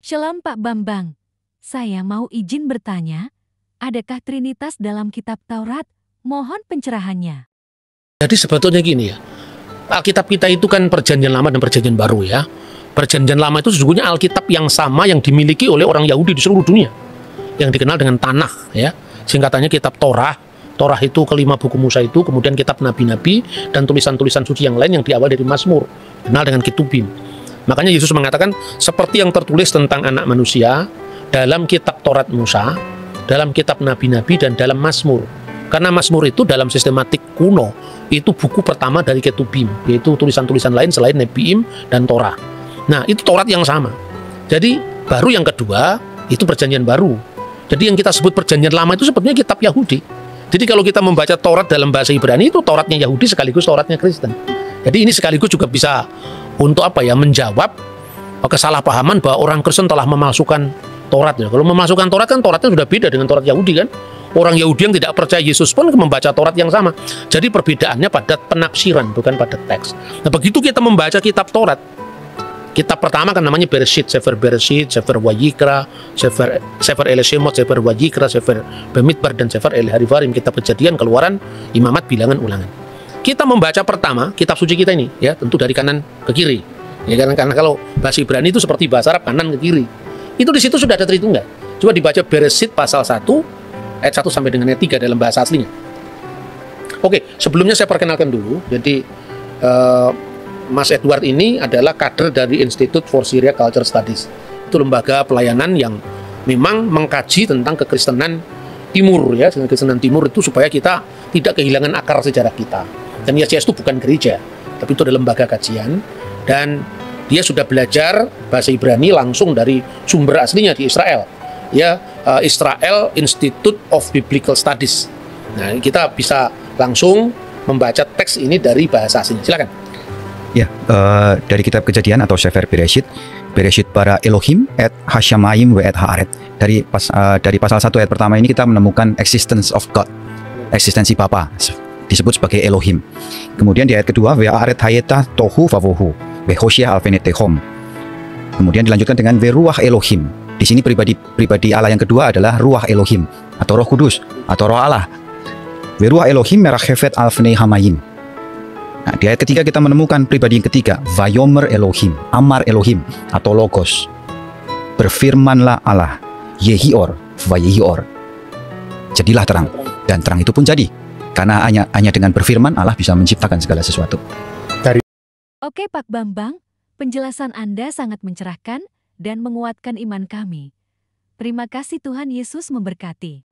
Shalom Pak Bambang, saya mau izin bertanya, adakah Trinitas dalam kitab Taurat? Mohon pencerahannya. Jadi sebetulnya gini ya, Alkitab kita itu kan perjanjian lama dan perjanjian baru ya. Perjanjian lama itu sesungguhnya Alkitab yang sama yang dimiliki oleh orang Yahudi di seluruh dunia, yang dikenal dengan Tanakh ya. Singkatannya kitab Torah. Torah itu kelima buku Musa itu, kemudian kitab nabi-nabi dan tulisan-tulisan suci yang lain yang diawal dari Mazmur, dikenal dengan Ketubim. Makanya Yesus mengatakan seperti yang tertulis tentang anak manusia dalam kitab Taurat Musa, dalam kitab nabi-nabi dan dalam Mazmur. Karena Mazmur itu dalam sistematik kuno itu buku pertama dari Ketubim, yaitu tulisan-tulisan lain selain Nebiim dan Torah. Nah, itu Taurat yang sama. Jadi baru yang kedua itu perjanjian baru. Jadi yang kita sebut perjanjian lama itu sebetulnya kitab Yahudi. Jadi kalau kita membaca Taurat dalam bahasa Ibrani itu Tauratnya Yahudi sekaligus Tauratnya Kristen. Jadi ini sekaligus juga bisa untuk menjawab kesalahpahaman bahwa orang Kristen telah memalsukan Taurat. Kalau memalsukan Taurat kan Tauratnya sudah beda dengan Taurat Yahudi kan. Orang Yahudi yang tidak percaya Yesus pun membaca Taurat yang sama. Jadi perbedaannya pada penafsiran bukan pada teks. Nah begitu kita membaca kitab Taurat, kitab pertama kan namanya Bereshit, Sefer Bereshit, Sefer Wayikra, Sefer Elishemot, Sefer Wayikra, Sefer Bemidbar dan Sefer El-Harivarim, kitab Kejadian, Keluaran, Imamat, Bilangan, Ulangan. Kita membaca pertama kitab suci kita ini ya, tentu dari kanan ke kiri. Ya karena kalau bahasa Ibrani itu seperti bahasa Arab kanan ke kiri. Itu di situ sudah ada Tritunggal. Coba dibaca Bereshit pasal 1 ayat 1 sampai dengan ayat 3 dalam bahasa aslinya. Oke, sebelumnya saya perkenalkan dulu. Jadi Mas Edward ini adalah kader dari Institute for Syria Culture Studies. Itu lembaga pelayanan yang memang mengkaji tentang kekristenan Timur ya, kekristenan Timur itu supaya kita tidak kehilangan akar sejarah kita. Dan YCS itu bukan gereja, tapi itu adalah lembaga kajian dan dia sudah belajar bahasa Ibrani langsung dari sumber aslinya di Israel. Ya, Israel Institute of Biblical Studies. Nah, kita bisa langsung membaca teks ini dari bahasa aslinya. Silakan. Ya, dari kitab Kejadian atau Sefer Bereshit, Bereshit bara Elohim et Hashamayim ve et Haaret. Dari pasal 1 ayat pertama ini kita menemukan existence of God, eksistensi Bapa, disebut sebagai Elohim. Kemudian di ayat kedua, ve Haaret hayeta tohu vavohu, ve Hoshea alfenetehom. Kemudian dilanjutkan dengan ve ruach Elohim. Di sini pribadi Allah yang kedua adalah ruach Elohim atau Roh Kudus atau Roh Allah. Ve ruach Elohim merachefet alfnei hamayim. Nah, di ayat ketiga kita menemukan pribadi yang ketiga, Vayomer Elohim, Amar Elohim atau Logos. Berfirmanlah Allah, Yehior, Vayehior. Jadilah terang, dan terang itu pun jadi. Karena hanya dengan berfirman Allah bisa menciptakan segala sesuatu. Oke Pak Bambang, penjelasan Anda sangat mencerahkan dan menguatkan iman kami. Terima kasih, Tuhan Yesus memberkati.